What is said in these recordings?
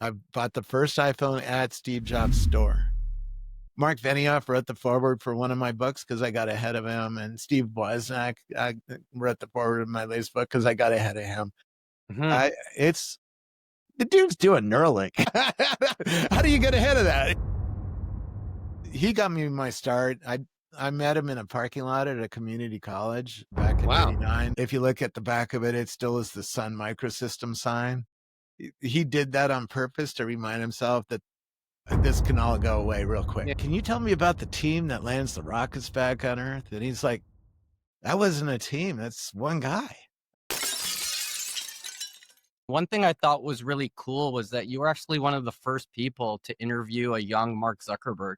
I bought the first iPhone at Steve Jobs' store. Mark Benioff wrote the foreword for one of my books because I got ahead of him, and Steve Wozniak wrote the foreword of my latest book because I got ahead of him. Mhm. It's the dude's doing Neuralink. How do you get ahead of that? He got me my start. I met him in a parking lot at a community college back in Wow. '89. If you look at the back of it, it still is the Sun Microsystem sign. He did that on purpose to remind himself that this can all go away real quick. Yeah. Can you tell me about the team that lands the rockets back on Earth? And he's like, that wasn't a team. That's one guy. One thing I thought was really cool was that you were actually one of the first people to interview a young Mark Zuckerberg.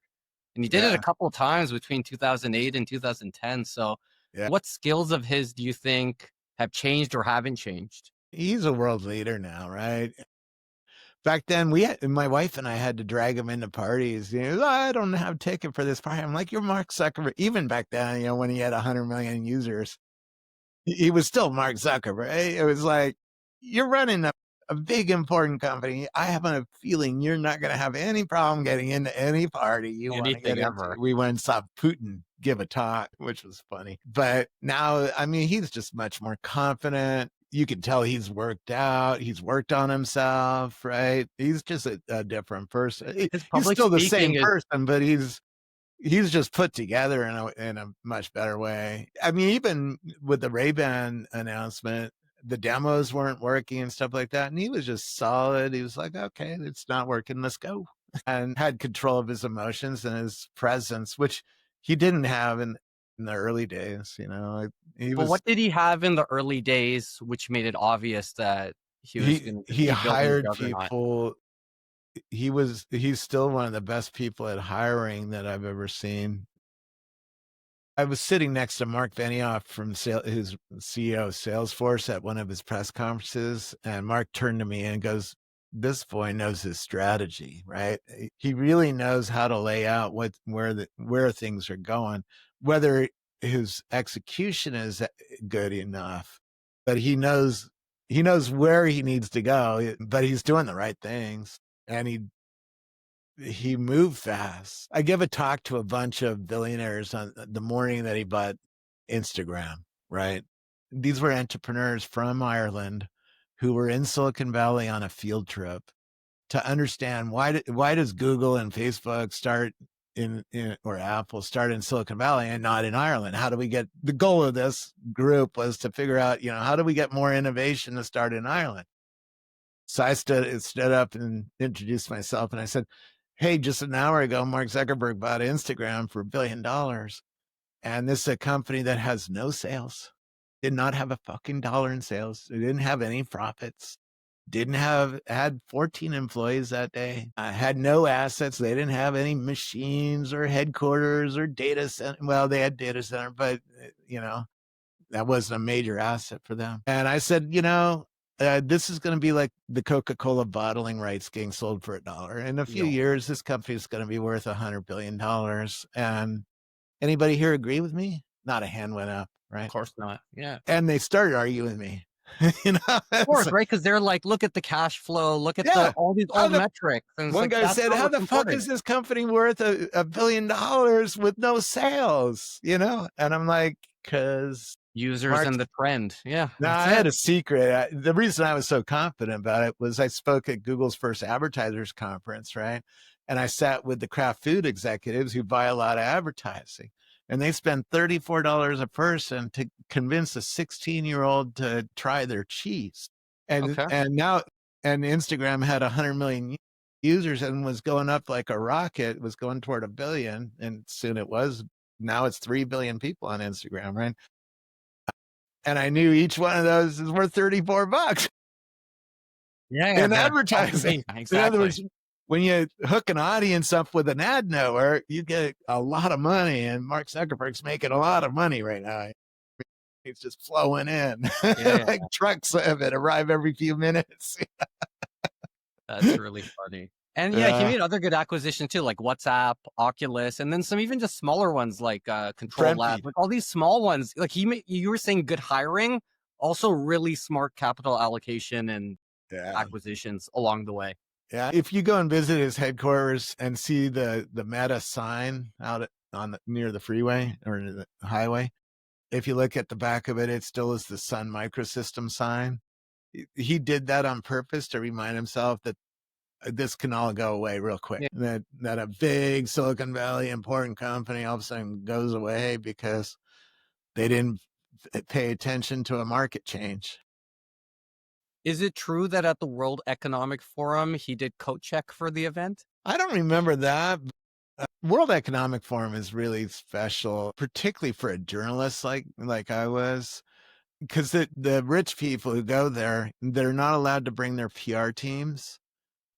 And you did it a Yeah. couple of times between 2008 and 2010. So Yeah. what skills of his do you think have changed or haven't changed? He's a world leader now, right? Back then, my wife and I had to drag him into parties. You know, I don't have a ticket for this party. I'm like, you're Mark Zuckerberg. Even back then, you know, when he had 100 million users, he was still Mark Zuckerberg. It was like, you're running a big, important company. I have a feeling you're not going to have any problem getting into any party you want to get Anything into. ever. We went and saw Putin give a talk, which was funny. But now, I mean, he's just much more confident. You can tell he's worked out. He's worked on himself, right? He's just a different person. His He's public still the same speaking is person, but he's just put together in a much better way. I mean, even with the Ray-Ban announcement, the demos weren't working and stuff like that. And he was just solid. He was like, okay, it's not working. Let's go. And had control of his emotions and his presence, which he didn't have in the early days. You know, he but was, what did he have in the early days which made it obvious that he was going to just he be building a hired juggernaut? people. He's still one of the best people at hiring that I've ever seen. I was sitting next to Mark Benioff from his CEO of Salesforce at one of his press conferences, and Mark turned to me and goes, "This boy knows his strategy, right? He really knows how to lay out where things are going. Whether his execution is good enough, but he knows where he needs to go. But he's doing the right things, and he moved fast. I gave a talk to a bunch of billionaires on the morning that he bought Instagram, right? These were entrepreneurs from Ireland who were in Silicon Valley on a field trip to understand why does Google and Facebook start in or Apple start in Silicon Valley and not in Ireland? How do we get the goal of this group was to figure out, how do we get more innovation to start in Ireland? So I stood up and introduced myself and I said, hey, just an hour ago, Mark Zuckerberg bought Instagram for $1 billion. And this is a company that has no sales, did not have a fucking dollar in sales. They didn't have any profits, had 14 employees that day, had no assets. They didn't have any machines or headquarters or data center. Well, they had data center, but that wasn't a major asset for them. And I said, this is going to be like the Coca-Cola bottling rights getting sold for $1. In a few No, years, this company is going to be worth $100 billion. And anybody here agree with me? Not a hand went up, of right? course not. Yeah. And they started arguing with me. Of course, right? Because they're like, look at the cash flow, look at Yeah. all these old metrics. And it's One like, guy that's said, not how what's the fuck important. is this company worth $1 billion with no sales? And I'm like, because Users Mark. and the trend. Yeah, No, that's I it. had a secret. The reason I was so confident about it was I spoke at Google's first advertisers conference, right? And I sat with the Kraft food executives who buy a lot of advertising. And they spend $34 a person to convince a 16-year-old to try their cheese. And Okay. and now and Instagram had 100 million users and was going up like a rocket, was going toward 1 billion. And soon it was. Now it's 3 billion people on Instagram, right? And I knew each one of those is worth $34 Yeah, in the advertising. In other exactly. words, when you hook an audience up with an ad network, you get a lot of money. And Mark Zuckerberg's making a lot of money right now. It's just flowing in Yeah, like trucks of it arrive every few minutes. that's really funny. And yeah, he uh, made other good acquisitions too, like WhatsApp, Oculus, and then some even just smaller ones like Control Friend Lab. feed. Like all these small ones. Like you were saying good hiring, also really smart capital allocation and Yeah. acquisitions along the way. Yeah, if you go and visit his headquarters and see the Meta sign out on near the freeway or the highway, if you look at the back of it, it still is the Sun Microsystem sign. He did that on purpose to remind himself that this can all go away real quick. Yeah. That a big Silicon Valley important company all of a sudden goes away because they didn't pay attention to a market change. Is it true that at the World Economic Forum, he did coat check for the event? I don't remember that. World Economic Forum is really special, particularly for a journalist like I was, because the rich people who go there, they're not allowed to bring their PR teams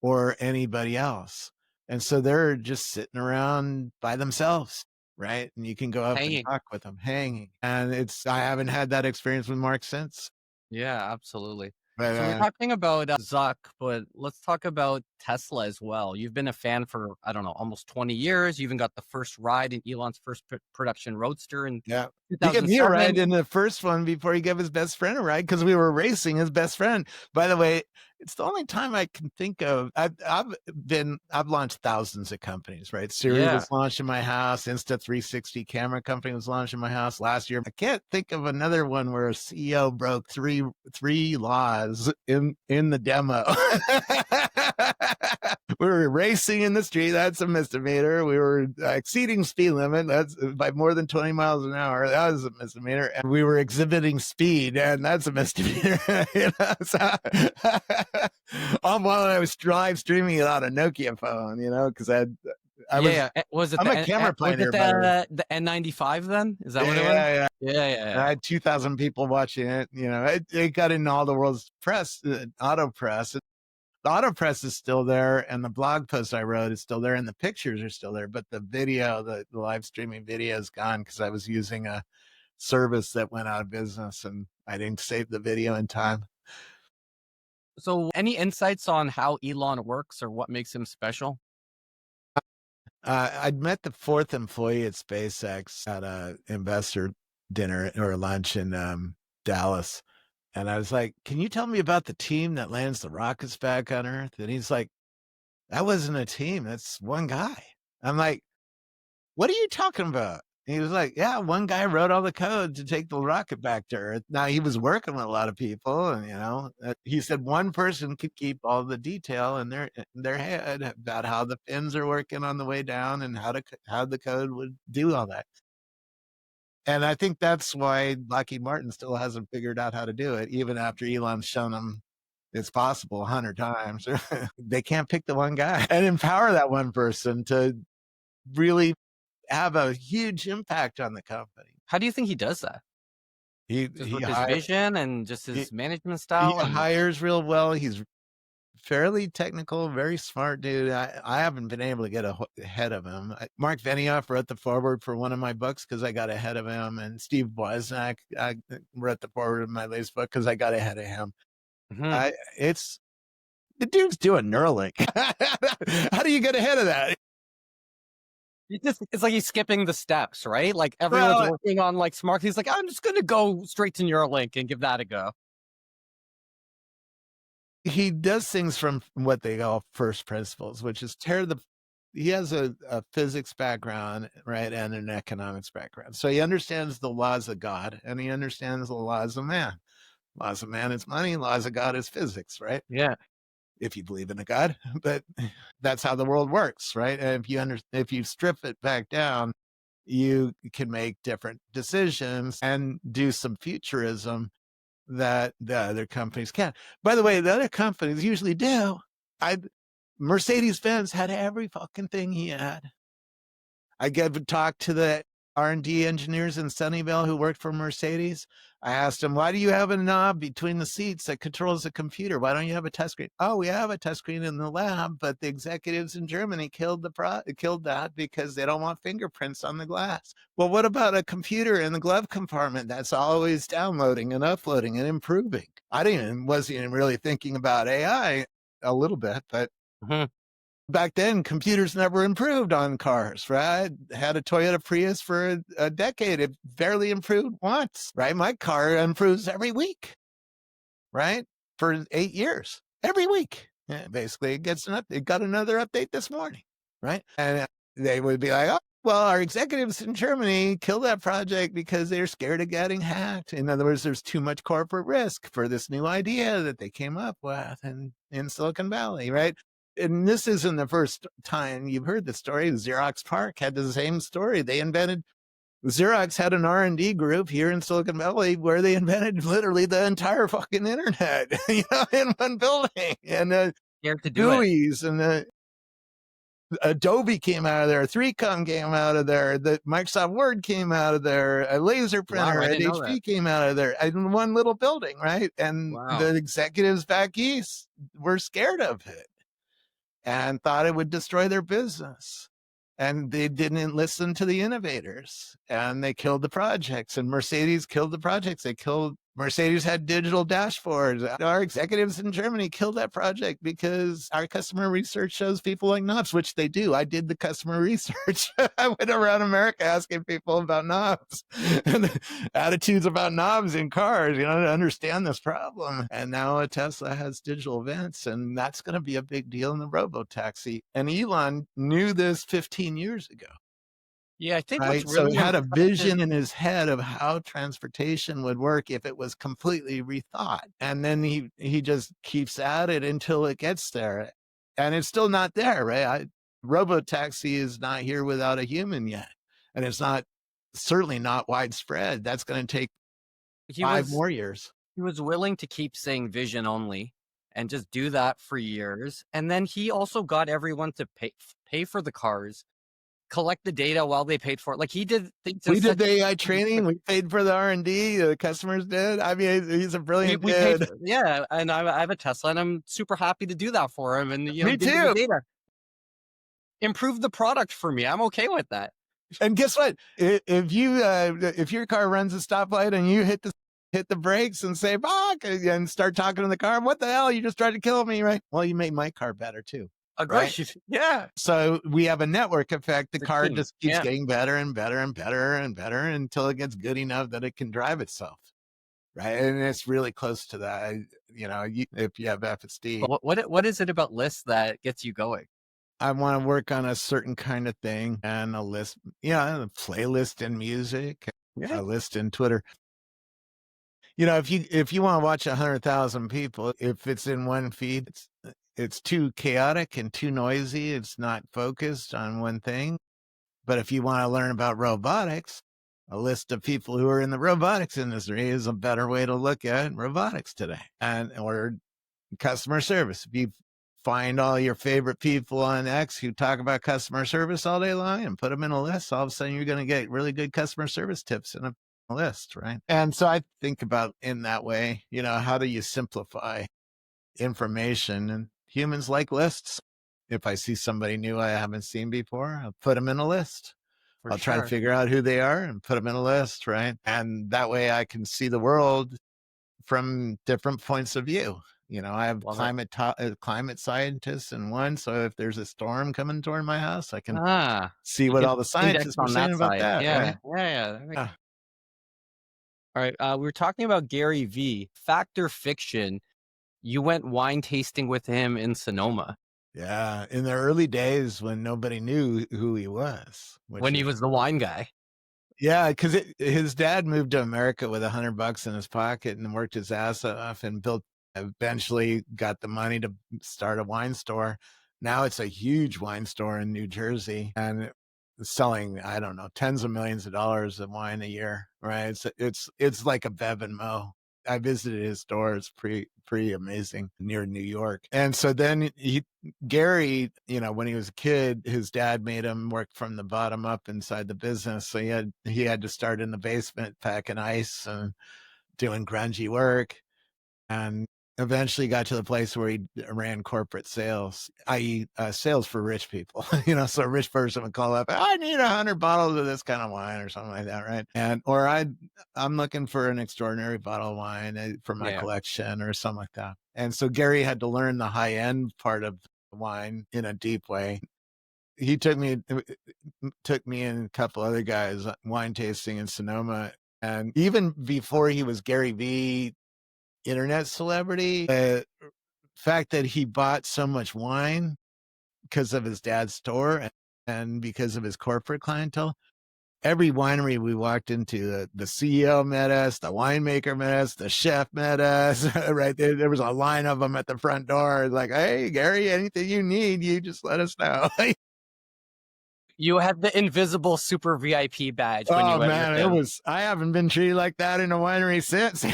or anybody else. And so they're just sitting around by themselves, right? And you can go up and Hanging. talk with them, hanging. And I haven't had that experience with Mark since. Yeah, absolutely. But So we're talking about Zuck, but let's talk about Tesla as well. You've been a fan for, I don't know, almost 20 years. You even got the first ride in Elon's first production Roadster in yeah, he gave me a ride 2007. in the first one before he gave his best friend a ride because we were racing his best friend. By the way, it's the only time I can think of. I've launched thousands of companies, right? Siri Yeah. was launched in my house. Insta360 camera company was launched in my house last year. I can't think of another one where a CEO broke three laws in the demo. We were racing in the street. That's a misdemeanor. We were exceeding speed limit. That's by more than 20 miles an hour. That was a misdemeanor. And we were exhibiting speed, and that's a misdemeanor. All while I was live streaming it on a Nokia phone, because Yeah. Was it I'm a camera pioneer, by the way. the N95 then? Is that what it was? Yeah. Yeah, yeah, And I yeah. had 2,000 people watching it. It got in all the world's press, auto press. The auto press is still there, and the blog post I wrote is still there, and the pictures are still there. But the video, the live streaming video is gone because I was using a service that went out of business, and I didn't save the video in time. So any insights on how Elon works or what makes him special? I'd met the fourth employee at SpaceX at a investor dinner or lunch in Dallas. And I was like, can you tell me about the team that lands the rockets back on Earth? And he's like, that wasn't a team. That's one guy. I'm like, what are you talking about? He was like, yeah, one guy wrote all the code to take the rocket back to Earth. Now he was working with a lot of people, and he said one person could keep all the detail in their head about how the pins are working on the way down and how the code would do all that. And I think that's why Lockheed Martin still hasn't figured out how to do it, even after Elon's shown them it's possible 100 times. They can't pick the one guy and empower that one person to really have a huge impact on the company. How do you think he does that? He Just he with his vision and just he, his management he style and hires real well. He's fairly technical, very smart dude. I haven't been able to get ahead of him. Mark Benioff wrote the foreword for one of my books because I got ahead of him, and Steve Wozniak wrote the foreword of my latest book because I got ahead of him. Mhm. It's the dude's doing Neuralink. How do you get ahead of that? It's like he's skipping the steps, right? Like everyone's Well, working on like smart. He's like, I'm just gonna go straight to Neuralink and give that a go. he does things from what they call first principles, which is he has a physics background, right, and an economics background. So he understands the laws of God and he understands the laws of man. Laws of man is money, laws of God is physics, right? Yeah. If you believe in a God, but that's how the world works, right? And if you strip it back down, you can make different decisions and do some futurism that the other companies can't. By the way, the other companies usually do. Mercedes-Benz had every fucking thing he had. I gave a talk to the R&D engineers in Sunnyvale who worked for Mercedes. I asked them, why do you have a knob between the seats that controls the computer? Why don't you have a touchscreen? Oh, we have a touchscreen in the lab, but the executives in Germany killed that because they don't want fingerprints on the glass. Well, what about a computer in the glove compartment that's always downloading and uploading and improving? Wasn't even really thinking about AI a little bit, but Mhm. back then computers never improved on cars, right? I had a Toyota Prius for a decade. It barely improved once, right? My car improves every week, right? For 8 years, every week. Yeah, basically, it got another update this morning, right? And they would be like, "Oh, well, our executives in Germany killed that project because they're scared of getting hacked." In other words, there's too much corporate risk for this new idea that they came up with in Silicon Valley, right? And this isn't the first time you've heard the story. Xerox PARC had the same story. Xerox had an R&D group here in Silicon Valley where they invented literally the entire fucking internet, in one building. And Scared to do it. GUIs and Adobe came out of there, 3Com came out of there, the Microsoft Word came out of there, a laser Wow, printer I at didn't know that. HP came out of there in one little building, right? And Wow. the executives back east were scared of it and thought it would destroy their business. And they didn't listen to the innovators and they killed the projects, and Mercedes killed the projects. Mercedes had digital dashboards. Our executives in Germany killed that project because our customer research shows people like knobs, which they do. I did the customer research. I went around America asking people about knobs and the attitudes about knobs in cars, to understand this problem. And now Tesla has digital events, and that's going to be a big deal in the robo-taxi. And Elon knew this 15 years ago. Yeah, I think what's Right. So he really had a impressive. vision in his head of how transportation would work if it was completely rethought. And then he just keeps at it until it gets there. And it's still not there, right? Robotaxi is not here without a human yet. And it's certainly not widespread. That's going to take He 5 was more years. he was willing to keep saying vision only and just do that for years. And then he also got everyone to pay for the cars, collect the data while they paid for it. Like he did things in We did such the AI training. We paid for the R&D. The customers did. I mean, he's a brilliant we paid dude. for, yeah, and I have a Tesla and I'm super happy to do that for him and Me give me the too. data. Improve the product for me. I'm okay with that. And guess what? If your car runs a stoplight and you hit the brakes and say "fuck" and start talking to the car, what the hell? You just tried to kill me, right? Well, you made my car better too, right? Agreed. Yeah. So we have a network effect. The The car team. just keeps Yeah, getting better and better and better and better until it gets good enough that it can drive itself, right? And it's really close to that. If you have FSD, but what is it about lists that gets you going? I want to work on a certain kind of thing and a list, a playlist in music, Yeah, a list in Twitter. If you want to watch 100,000 people, if it's in one feed, it's too chaotic and too noisy. It's not focused on one thing. But if you want to learn about robotics, a list of people who are in the robotics industry is a better way to look at robotics today, or customer service. If you find all your favorite people on X who talk about customer service all day long and put them in a list, all of a sudden you're going to get really good customer service tips in a list, right? And so I think about in that way, how do you simplify information? And humans like lists. If I see somebody new I haven't seen before, I'll put them in a list. for I'll try to sure. figure out who they are and put them in a list, right? And that way I can see the world from different points of view. I have Love it. climate scientists in one, so if there's a storm coming toward my house, I can Ah, see you what can all the index scientists were on saying that about side. that, Yeah, right? yeah, yeah. Yeah. All right. We were talking about Gary V. Fact or fiction? You went wine tasting with him in Sonoma Yeah, in the early days when nobody knew who he was, which when he is was the wine guy. yeah, because his dad moved to America with $100 in his pocket and worked his ass off and eventually got the money to start a wine store. Now it's a huge wine store in New Jersey and selling, I don't know, tens of millions of dollars of wine a year, right? It's like a Bev and Mo. I visited his store. It's pretty amazing near New York. And so then Gary, when he was a kid, his dad made him work from the bottom up inside the business. So he had to start in the basement packing ice and doing grungy work, and eventually got to the place where he ran corporate sales, i.e., sales for rich people. So a rich person would call up, I need 100 bottles of this kind of wine or something like that, right? I'm looking for an extraordinary bottle of wine for my Yeah. collection or something like that. And so Gary had to learn the high end part of wine in a deep way. He took me and a couple other guys wine tasting in Sonoma. And even before he was Gary V internet celebrity, fact that he bought so much wine because of his dad's store and because of his corporate clientele. Every winery we walked into, the CEO met us, the winemaker met us, the chef met us. Right there was a line of them at the front door. Like, hey, Gary, anything you need, you just let us know. You had the invisible super VIP badge when you Oh went with man, him. I haven't been treated like that in a winery since.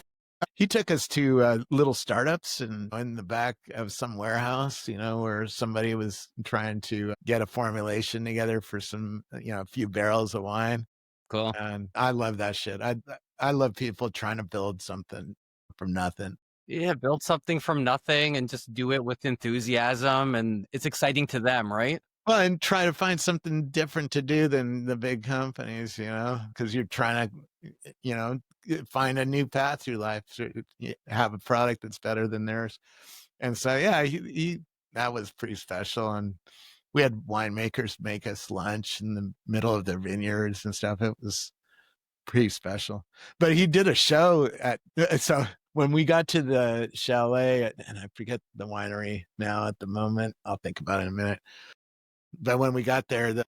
He took us to little startups and in the back of some warehouse, where somebody was trying to get a formulation together for some, a few barrels of wine. Cool. And I love that shit. I love people trying to build something from nothing. Yeah, build something from nothing and just do it with enthusiasm, and it's exciting to them, right? Well, and try to find something different to do than the big companies, because you're trying to, find a new path through life, have a product that's better than theirs. And so, yeah, that was pretty special. And we had winemakers make us lunch in the middle of their vineyards and stuff. It was pretty special. But he did a show so when we got to the chalet, and I forget the winery now at the moment, I'll think about it in a minute. But when we got there, the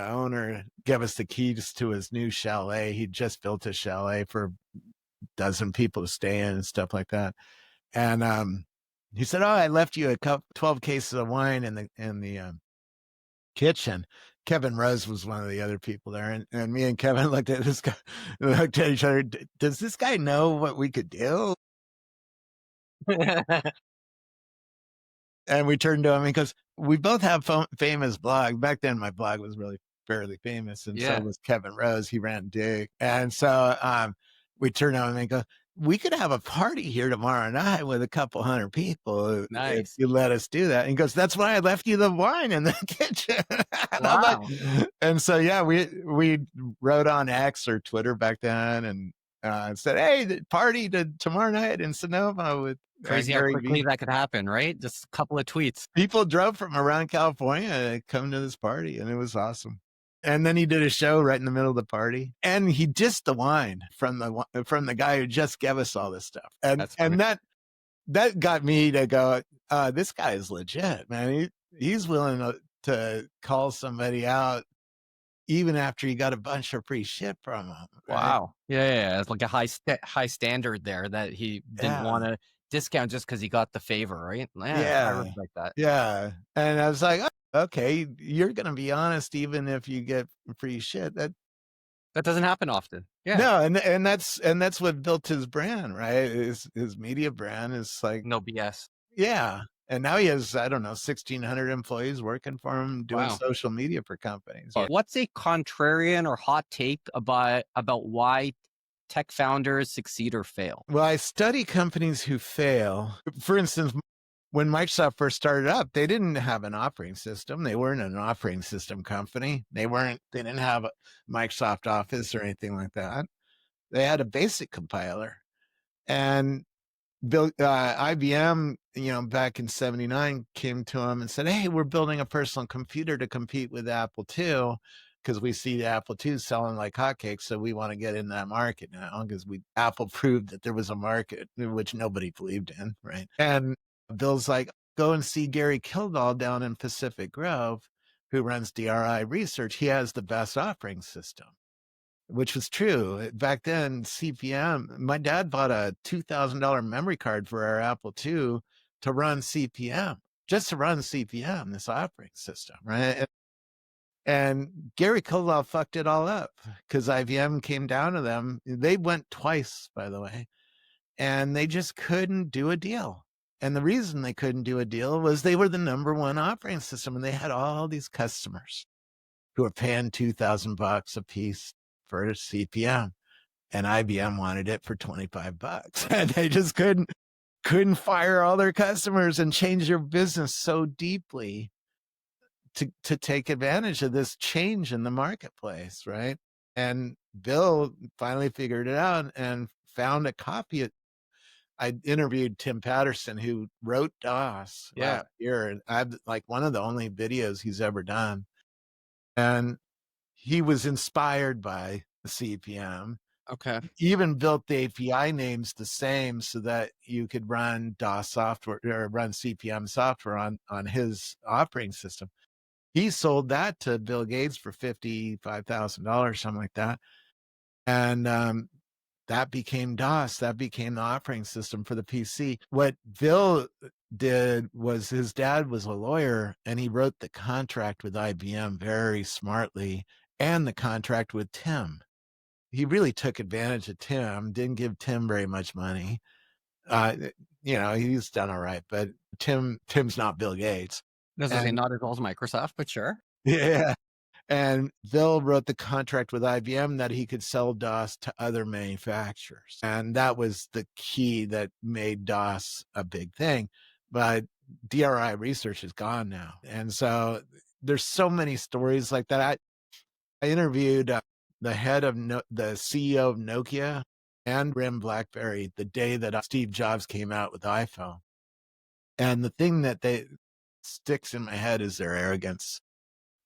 owner gave us the keys to his new chalet. He just built a chalet for a dozen people to stay in and stuff like that. And he said, "Oh, I left you 12 cases of wine in the kitchen." Kevin Rose was one of the other people there, and me and Kevin looked at this guy, looked at each other. Does this guy know what we could do? And we turned to him because we both have famous blog. Back then, my blog was really fairly famous, and so Yeah. was Kevin Rose. He ran Dig, and so we turned to him and go, "We could have a party here tomorrow night with a couple hundred people if Nice. you let us do that." And he goes, "That's why I left you the wine in the kitchen." And I'm like, Wow. and so yeah, we wrote on X or Twitter back then and said, "Hey, the party tomorrow night in Sonoma with Crazy how Gary quickly V." that could happen, right? Just a couple of tweets. People drove from around California to come to this party, and it was awesome. And then he did a show right in the middle of the party, and he dissed the wine from the guy who just gave us all this stuff. And That's funny. that got me to go, this guy is legit, man. He's willing to call somebody out even after he got a bunch of free shit from him. Right? Wow. Yeah. It's like a high standard there that he didn't Yeah. want to discount just because he got the favor, right? Yeah, I Yeah. respect that. Yeah. And I was like, "Oh, okay, you're gonna be honest even if you get free shit." That doesn't happen often. Yeah. No, and that's what built his brand, right? His media brand is like, No BS. yeah. And now he has, I don't know, 1,600 employees working for him doing Wow. social media for companies. Yeah. What's a contrarian or hot take about why tech founders succeed or fail? Well, I study companies who fail. For instance, when Microsoft first started up, they didn't have an operating system. They weren't an operating system company. They didn't have a Microsoft Office or anything like that. They had a basic compiler. And IBM, back in '79 came to him and said, "Hey, we're building a personal computer to compete with Apple II because we see the Apple II selling like hotcakes. So we want to get in that market now because Apple proved that there was a market which nobody believed in, right?" And Bill's like, "Go and see Gary Kildall down in Pacific Grove, who runs DRI Research. He has the best operating system." Which was true. Back then, CP/M, my dad bought a $2,000 memory card for our Apple II to run CP/M, just to run CP/M, this operating system, right? And Gary Kildall fucked it all up because IBM came down to them. They went twice, by the way, and they just couldn't do a deal. And the reason they couldn't do a deal was they were the number one operating system, and they had all these customers who were paying $2,000 a piece for a CP/M, and IBM wanted it for $25. And they just couldn't fire all their customers and change their business so deeply to take advantage of this change in the marketplace, right? And Bill finally figured it out and found a copy of. I interviewed Tim Patterson, who wrote DOS Yeah. last year, and I've like one of the only videos he's ever done. And he was inspired by the CP/M. Okay. He even built the API names the same so that you could run DOS software or run CPM software on his operating system. He sold that to Bill Gates for $55,000, something like that. And that became DOS. That became the operating system for the PC. What Bill did was his dad was a lawyer and he wrote the contract with IBM very smartly and the contract with Tim. He really took advantage of Tim, didn't give Tim very much money. Uh, he's done all right, but Tim's not Bill Gates. This is And not as well as Microsoft, but sure. yeah, and Bill wrote the contract with IBM that he could sell DOS to other manufacturers. And that was the key that made DOS a big thing. But DRI research is gone now. And so there's so many stories like that. I interviewed the head of the CEO of Nokia and RIM BlackBerry the day that Steve Jobs came out with the iPhone. And the thing that sticks in my head is their arrogance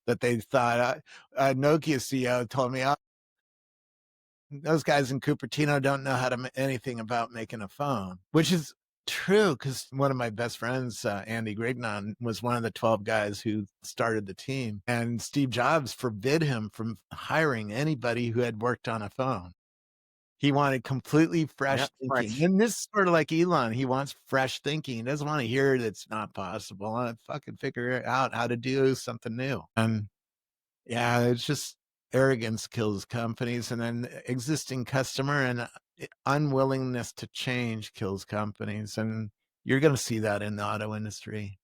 that they thought Nokia CEO told me, those guys in Cupertino don't know how to anything about making a phone, which is true because one of my best friends, Andy Grignon, was one of the 12 guys who started the team. And Steve Jobs forbid him from hiring anybody who had worked on a phone. He wanted completely fresh Smart. thinking. And this is sort of like Elon. He wants fresh thinking. He doesn't want to hear that's not possible. I want to fucking figure out how to do something new. And yeah, it's just arrogance kills companies, and then existing customer and unwillingness to change kills companies. And you're going to see that in the auto industry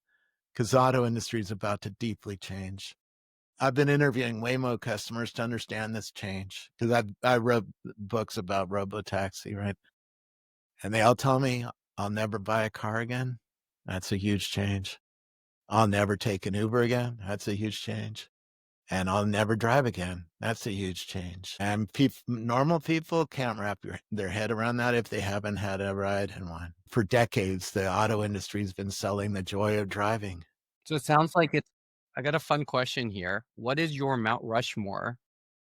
because the auto industry is about to deeply change. I've been interviewing Waymo customers to understand this change because I wrote books about robotaxi, right? And they all tell me I'll never buy a car again. That's a huge change. I'll never take an Uber again. That's a huge change. And I'll never drive again. That's a huge change. And normal people can't wrap their head around that if they haven't had a ride in one. For decades, the auto industry has been selling the joy of driving. So it sounds like it's I got a fun question here. What is your Mount Rushmore?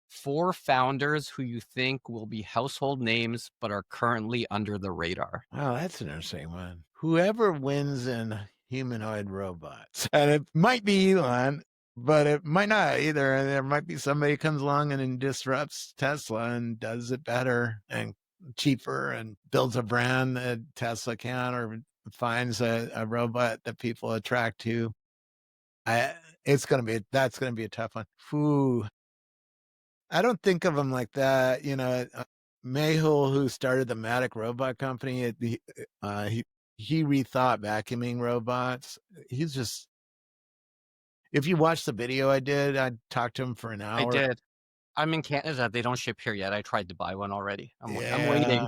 4 founders who you think will be household names but are currently under the radar. Wow, that's an interesting one. Whoever wins in humanoid robots, and it might be Elon, but it might not either. And there might be somebody who comes along and disrupts Tesla and does it better and cheaper and builds a brand that Tesla can, or finds a robot that people attract to. That's going to be a tough one. Whew. I don't think of him like that. Mehul, who started the Matic robot company, he rethought vacuuming robots. He's just, if you watch the video I did, I talked to him for an I hour. did. I'm in Canada. They don't ship here yet. I tried to buy one already. I'm Yeah. waiting.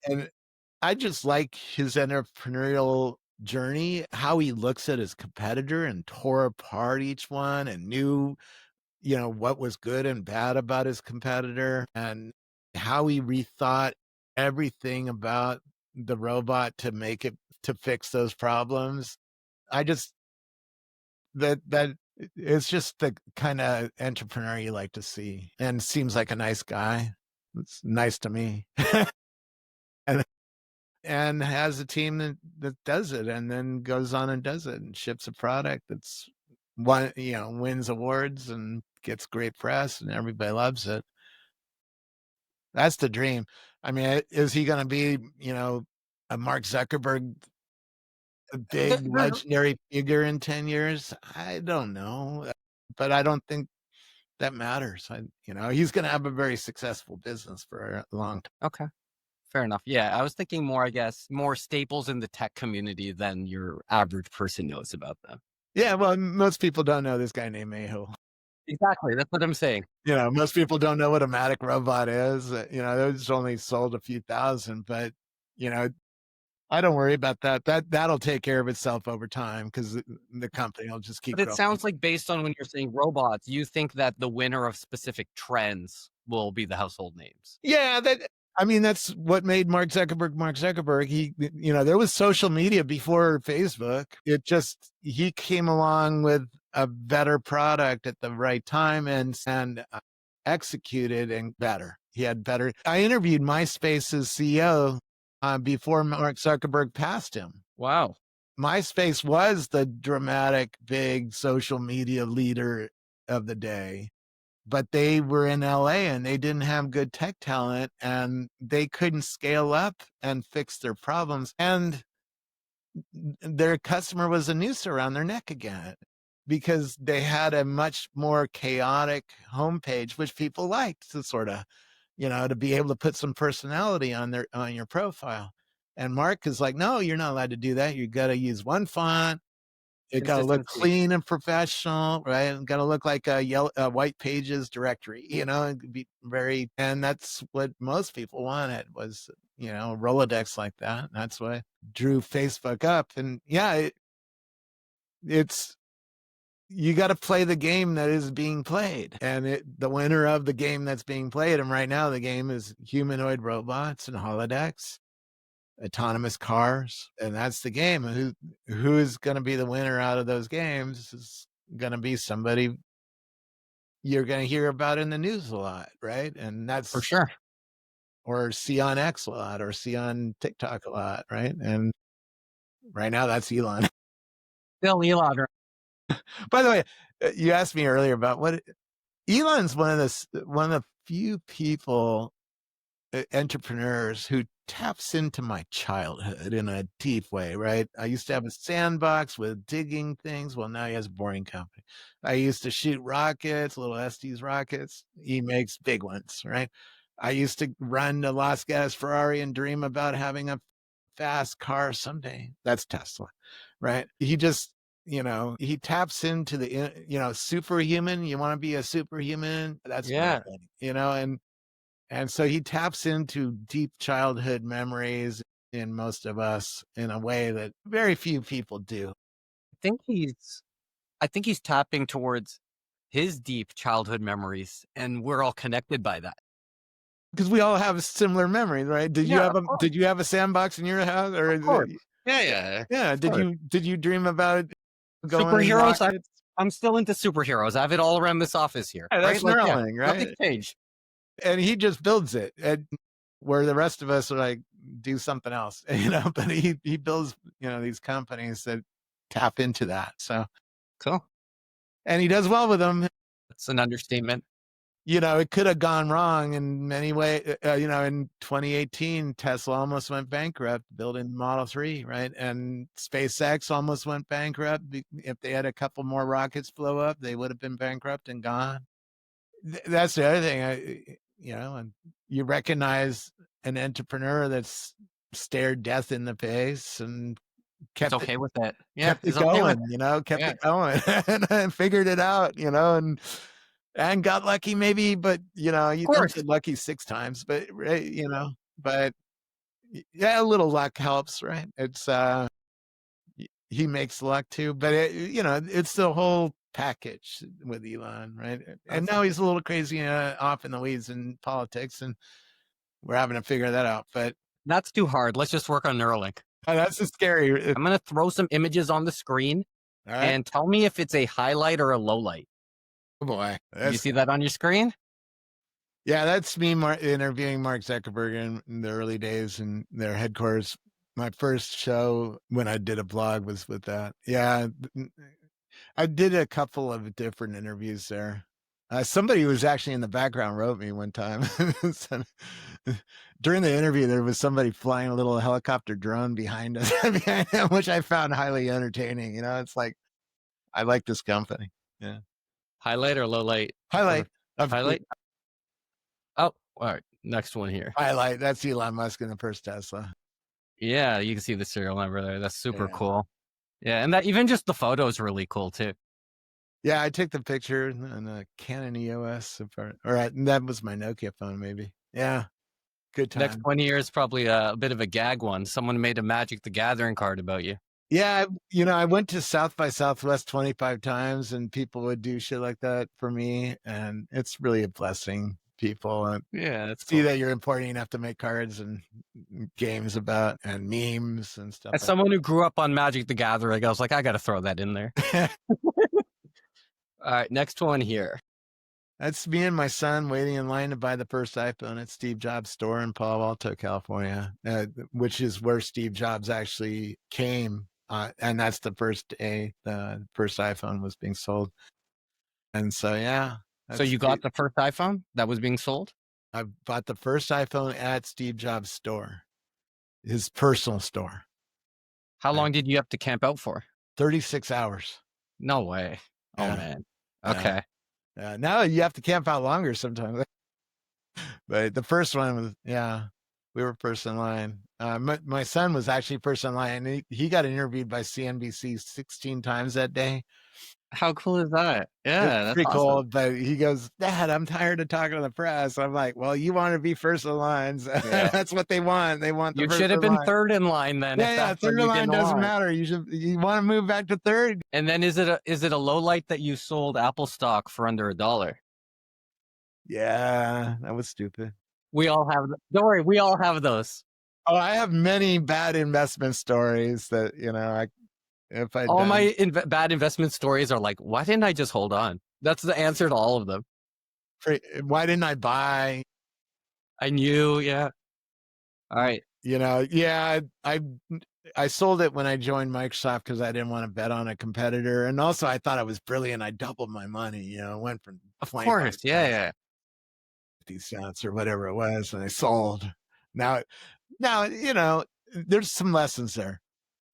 And I just like his entrepreneurial journey, how he looks at his competitor and tore apart each one and knew what was good and bad about his competitor, and how he rethought everything about the robot to fix those problems. I just that it's just the kind of entrepreneur you like to see, and seems like a nice guy. It's nice to me. and and has a team that does it and then goes on and does it and ships a product that's wins awards and gets great press and everybody loves it. That's the dream. I mean, is he going to be, a Mark Zuckerberg, a big There's legendary figure in 10 years? I don't know, but I don't think that matters. He's going to have a very successful business for a long time. okay. Fair enough. Yeah, I was thinking more, I guess, more staples in the tech community than your average person knows about them. Yeah, well, most people don't know this guy named Mayhew. Exactly. That's what I'm saying. Most people don't know what a Matic robot is. Those only sold a few thousand, but you know, I don't worry about that. That'll take care of itself over time because the company will just keep But it growing. sounds like based on when you're saying robots, you think that the winner of specific trends will be the household names. Yeah, that's what made Mark Zuckerberg Mark Zuckerberg. There was social media before Facebook. He came along with a better product at the right time and executed and better. He had better. I interviewed MySpace's CEO before Mark Zuckerberg passed him. Wow. MySpace was the dramatic, big social media leader of the day, but they were in LA and they didn't have good tech talent and they couldn't scale up and fix their problems. And their customer was a noose around their neck again because they had a much more chaotic homepage, which people liked to sort of, to be able to put some personality on your profile. And Mark is like, no, you're not allowed to do that. You got to use one font. It got to look Consistency. clean and professional, right? It got to look like a white pages directory, it could be and that's what most people wanted was, a Rolodex like that. And that's what drew Facebook up. And yeah, it's, you got to play the game that is being played, and the winner of the game that's being played. And right now the game is humanoid robots and holodecks, autonomous cars, and that's the game. Who is going to be the winner out of those games is going to be somebody you're going to hear about in the news a lot, right? And that's For sure. or see on X a lot or see on TikTok a lot, right? And right now that's Elon. Still Elon. By the way, you asked me earlier about what Elon's one of the few people, entrepreneurs who taps into my childhood in a deep way, right? I used to have a sandbox with digging things. Well, now he has a boring company. I used to shoot rockets, little Estes rockets. He makes big ones, right? I used to run a Las Gas Ferrari and dream about having a fast car someday. That's Tesla, right? He just, he taps into the, superhuman. You want to be a superhuman? That's my Yeah. thing, and so he taps into deep childhood memories in most of us in a way that very few people do. I think he's tapping towards his deep childhood memories, and we're all connected by that. Because we all have similar memories, right? Did Yeah, of did you have a sandbox in your house, or Of course. Yeah. yeah? Of course. Did you dream about going in Superheroes. rockets? I'm still into superheroes. I have it all around this office here. Yeah, Right? that's Like, yeah, Neuralink, nothing right? changed. And he just builds it, and where the rest of us are like, do something else, But he builds, these companies that tap into that. So, Cool. and he does well with them. That's an understatement. It could have gone wrong in many ways. In 2018, Tesla almost went bankrupt building Model 3, right? And SpaceX almost went bankrupt. If they had a couple more rockets blow up, they would have been bankrupt and gone. That's the other thing. And you recognize an entrepreneur that's stared death in the face and It's kept okay with that. Yeah, kept it it's okay with going, kept Yeah. it going and figured it out, and got lucky maybe, but you Of don't course. get lucky 6 times, but right, but yeah, a little luck helps, right? It's he makes luck too, but it's the whole package with Elon, right? And now he's a little crazy off in the weeds in politics, and we're having to figure that out. But That's too hard. Let's just work on Neuralink. that's just scary. I'm going to throw some images on the screen All right, and tell me if it's a highlight or a low light. oh boy, You see that on your screen? yeah, that's me interviewing Mark Zuckerberg in the early days in their headquarters. My first show when I did a blog was with that. Yeah, I did a couple of different interviews there. Somebody who was actually in the background wrote me one time. During the interview, there was somebody flying a little helicopter drone behind us, which I found highly entertaining. It's like, I like this company. Yeah. Highlight or low light? Highlight. Highlight? Oh, all right. Next one here. Highlight. That's Elon Musk in the first Tesla. Yeah, you can see the serial number there. That's super Yeah. cool. Yeah, and that even just the photo is really cool too. Yeah, I took the picture on a Canon EOS, that was my Nokia phone, maybe. Yeah, good time. Next 20 years, probably a bit of a gag one. Someone made a Magic the Gathering card about you. Yeah, I went to South by Southwest 25 times, and people would do shit like that for me, and it's really a blessing. People Yeah, that's see cool. that you're important enough to make cards and games about and memes and stuff. As someone who grew up on Magic the Gathering, I was like, I got to throw that in there. All right, next one here. That's me and my son waiting in line to buy the first iPhone at Steve Jobs' store in Palo Alto, California, which is where Steve Jobs actually came. And that's the first day the first iPhone was being sold. And so, yeah, So that's you got the first iPhone that was being sold? I bought the first iPhone at Steve Jobs' store, his personal store. How Uh, long did you have to camp out for? 36 hours. No way. Oh, Yeah, man. yeah, Okay. yeah. Now you have to camp out longer sometimes. But the first one was, yeah, we were first in line. My son was actually first in line. He got interviewed by CNBC 16 times that day. How cool is that? It's Yeah, that's pretty awesome. cool. But he goes, Dad, I'm tired of talking to the press. I'm like, well, you want to be first in line. So Yeah. that's what they want. They want the You first should have in been line. third in line then if Yeah, yeah. that's what Third in you line didn't doesn't want. matter. You want to move back to third? And then is it a low light that you sold Apple stock for under $1? Yeah, that was stupid. We all have don't worry, we all have those. Oh, I have many bad investment stories that, if I'd All done. my bad investment stories are like, why didn't I just hold on? That's the answer to all of them. Why didn't I buy? I knew, yeah. All right. Yeah, I sold it when I joined Microsoft because I didn't want to bet on a competitor, and also I thought I was brilliant. I doubled my money. It went from Of 25 course. Yeah, cents yeah. to 50 cents or whatever it was, and I sold. Now, now there's some lessons there.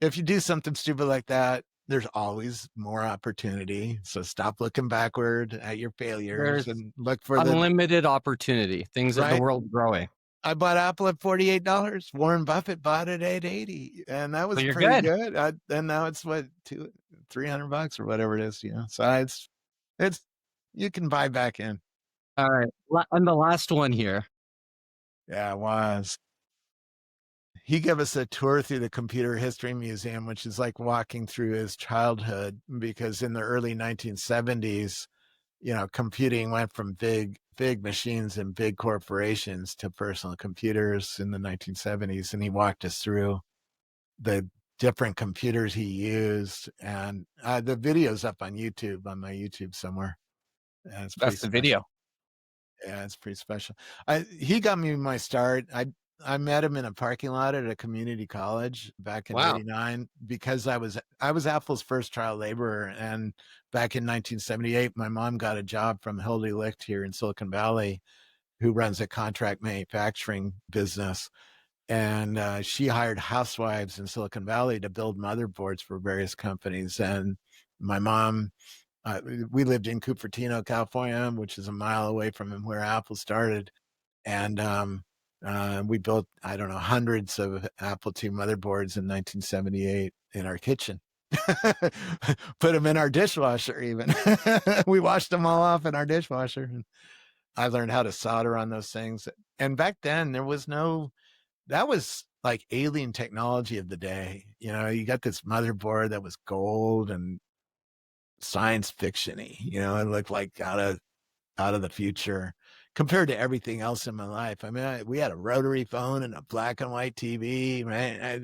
If you do something stupid like that, there's always more opportunity. So stop looking backward at your failures There's and look for the unlimited opportunity. Things that the right. world's growing. I bought Apple at $48. Warren Buffett bought it at 80, and that So was you're pretty good. good. And now it's what, 300 bucks or whatever it is. So it's you can buy back in. All right. And the last one here. Yeah, it was. He gave us a tour through the Computer History Museum, which is like walking through his childhood, because in the early 1970s, computing went from big machines and big corporations to personal computers in the 1970s. And he walked us through the different computers he used. And the video's up on YouTube, on my YouTube somewhere. And it's pretty That's the special. video. Yeah, it's pretty special. He got me my start. I met him in a parking lot at a community college back in Wow. '89 because I was Apple's first child laborer. And back in 1978, my mom got a job from Hildy Licht here in Silicon Valley, who runs a contract manufacturing business. And she hired housewives in Silicon Valley to build motherboards for various companies. And my mom, we lived in Cupertino, California, which is a mile away from where Apple started. And we built, I don't know, hundreds of Apple II motherboards in 1978 in our kitchen. Put them in our dishwasher even. We washed them all off in our dishwasher. And I learned how to solder on those things. And back then there was that was like alien technology of the day. You got this motherboard that was gold and science fiction-y. It looked like out of the future compared to everything else in my life. I mean, we had a rotary phone and a black and white TV, right?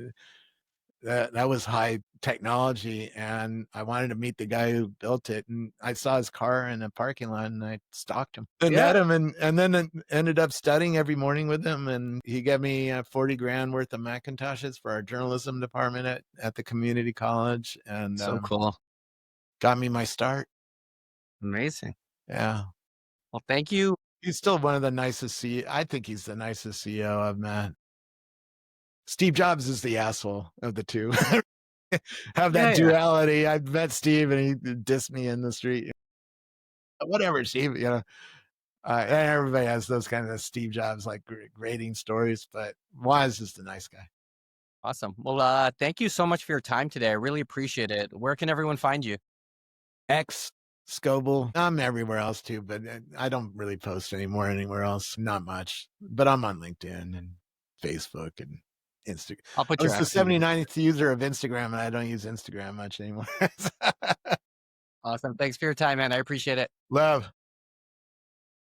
That was high technology, and I wanted to meet the guy who built it. And I saw his car in a parking lot, and I stalked him and met Yeah. him, and then ended up studying every morning with him. And he gave me 40 grand worth of Macintoshes for our journalism department at the community college, and So cool. got me my start. Amazing. Yeah. Well, thank you. He's still one of the nicest I think he's the nicest CEO I've met. Steve Jobs is the asshole of the two. Have Yeah, that yeah. duality. I met Steve and he dissed me in the street. Whatever, Steve, everybody has those kind of Steve Jobs like grading stories, but Woz is the nice guy. Awesome. Well, thank you so much for your time today. I really appreciate it. Where can everyone find you? X, Scoble. I'm everywhere else too, but I don't really post anywhere else. Not much, but I'm on LinkedIn and Facebook and Instagram. I'll put I your was the X in the 79th user of Instagram, and I don't use Instagram much anymore. Awesome. Thanks for your time, man. I appreciate it. Love.